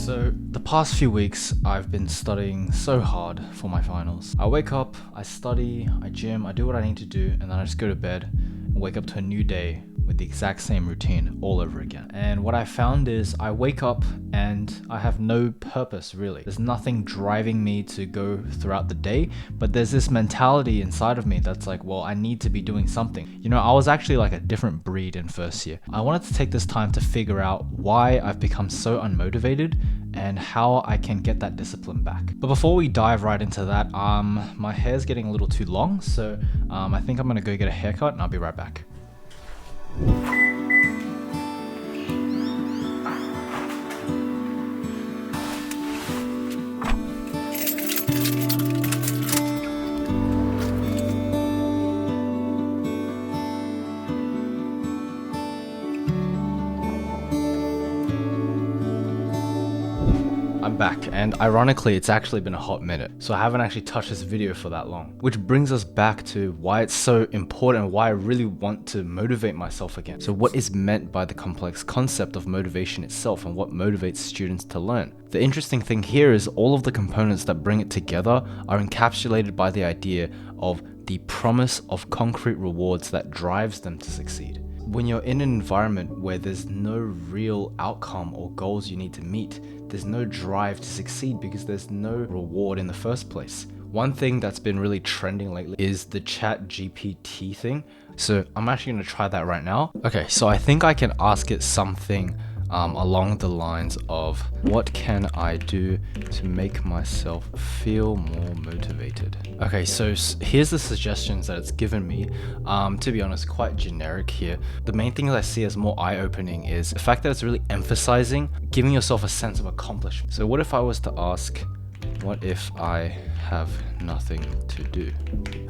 So the past few weeks I've been studying so hard for my finals. I wake up, I study, I gym, I do what I need to do, and then I just go to bed and wake up to a new day with the exact same routine all over again. And what I found is I wake up and I have no purpose really. There's nothing driving me to go throughout the day, but there's this mentality inside of me that's like, well, I need to be doing something. You know, I was actually like a different breed in first year. I wanted to take this time to figure out why I've become so unmotivated and how I can get that discipline back. But before we dive right into that, my hair's getting a little too long, so I think I'm gonna go get a haircut and I'll be right back. I'm back, and ironically it's actually been a hot minute, so I haven't actually touched this video for that long. Which brings us back to why it's so important, why I really want to motivate myself again. So what is meant by the complex concept of motivation itself, and what motivates students to learn? The interesting thing here is all of the components that bring it together are encapsulated by the idea of the promise of concrete rewards that drives them to succeed. When you're in an environment where there's no real outcome or goals you need to meet, there's no drive to succeed because there's no reward in the first place. One thing that's been really trending lately is the ChatGPT thing. So I'm actually going to try that right now. Okay, so I think I can ask it something along the lines of, what can I do to make myself feel more motivated? Okay, so here's the suggestions that it's given me. To be honest, quite generic here. The main things I see as more eye-opening is the fact that it's really emphasizing giving yourself a sense of accomplishment. So what if I was to ask, what if I have nothing to do?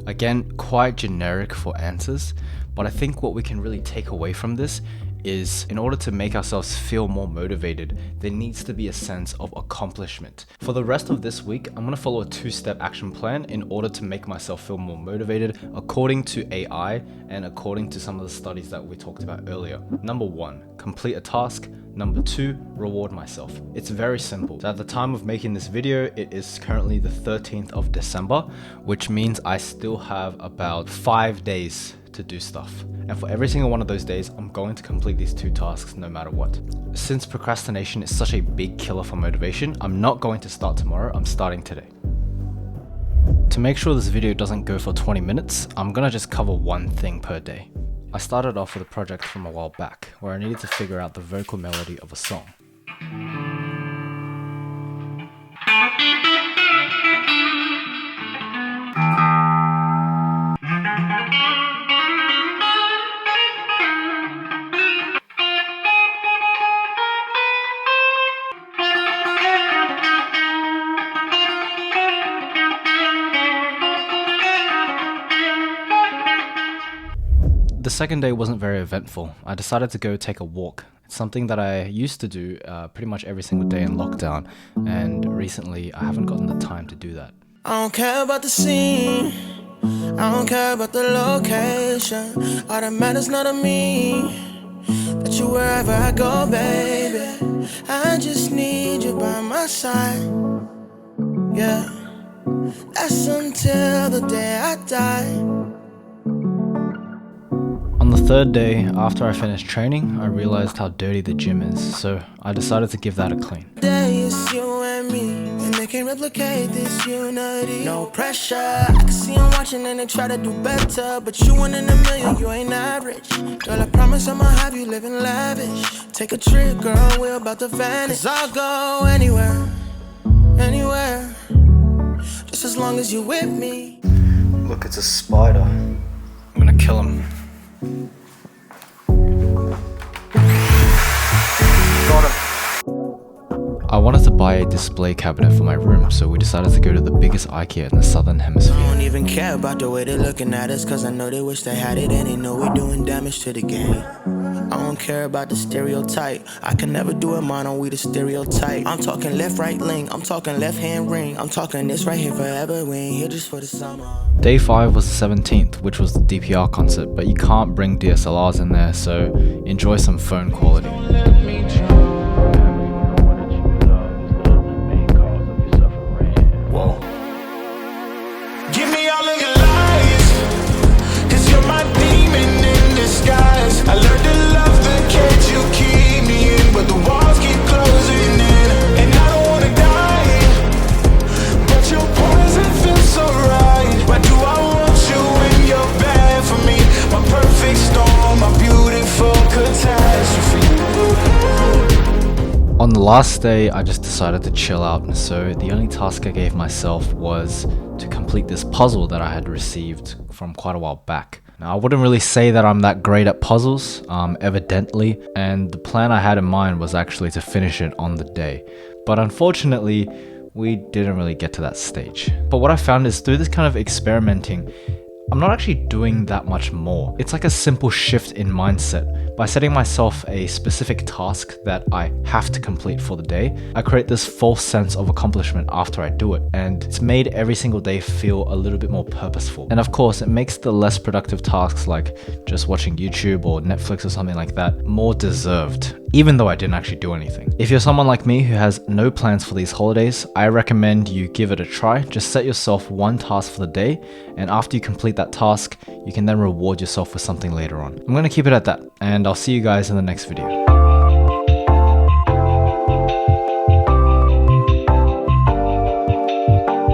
Again, quite generic for answers, but I think what we can really take away from this is, in order to make ourselves feel more motivated, there needs to be a sense of accomplishment. For the rest of this week, I'm going to follow a two-step action plan in order to make myself feel more motivated according to AI and according to some of the studies that we talked about earlier. Number 1, complete a task. Number 2, reward myself. It's very simple. So at the time of making this video, it is currently the 13th of December, which means I still have about 5 days to do stuff. And for every single one of those days, I'm going to complete these 2 tasks no matter what. Since procrastination is such a big killer for motivation, I'm not going to start tomorrow, I'm starting today. To make sure this video doesn't go for 20 minutes, I'm gonna just cover one thing per day. I started off with a project from a while back where I needed to figure out the vocal melody of a song. The second day wasn't very eventful. I decided to go take a walk. It's something that I used to do pretty much every single day in lockdown, and recently I haven't gotten the time to do that. I don't care about the scene, I don't care about the location. All that matters not to me, that you wherever I go, baby. I just need you by my side, yeah. That's until the day I die. On the third day, after I finished training, I realized how dirty the gym is, so I decided to give that a clean. Today is you and me, and they can replicate this unity. No pressure, I can see them watching and they try to do better, but you 1 in a million, you ain't average. Girl, I promise I'ma have you living lavish. Take a trip, girl, we're about to vanish. 'Cause I'll go anywhere, anywhere, just as long as you're with me. Look, it's a spider. I'm gonna kill him. I wanted to buy a display cabinet for my room, so we decided to go to the biggest IKEA in the southern hemisphere. I don't even care about the way they're looking at us, 'cause I know they wish they had it and they know we're doing damage to the game. I don't care about the stereotype, I can never do it mono, we the stereotype. I'm talking left, right link, I'm talking left hand ring, I'm talking this right here forever, we ain't here just for the summer. Day 5 was the 17th, which was the DPR concert, but you can't bring DSLRs in there, so enjoy some phone quality. last day, I just decided to chill out. So the only task I gave myself was to complete this puzzle that I had received from quite a while back. Now, I wouldn't really say that I'm that great at puzzles, evidently, and the plan I had in mind was actually to finish it on the day. But unfortunately, we didn't really get to that stage. But what I found is through this kind of experimenting, I'm not actually doing that much more. It's like a simple shift in mindset. By setting myself a specific task that I have to complete for the day, I create this false sense of accomplishment after I do it. And it's made every single day feel a little bit more purposeful. And of course, it makes the less productive tasks like just watching YouTube or Netflix or something like that more deserved, even though I didn't actually do anything. If you're someone like me who has no plans for these holidays, I recommend you give it a try. Just set yourself one task for the day, and after you complete that task, you can then reward yourself with something later on. I'm gonna keep it at that, and I'll see you guys in the next video.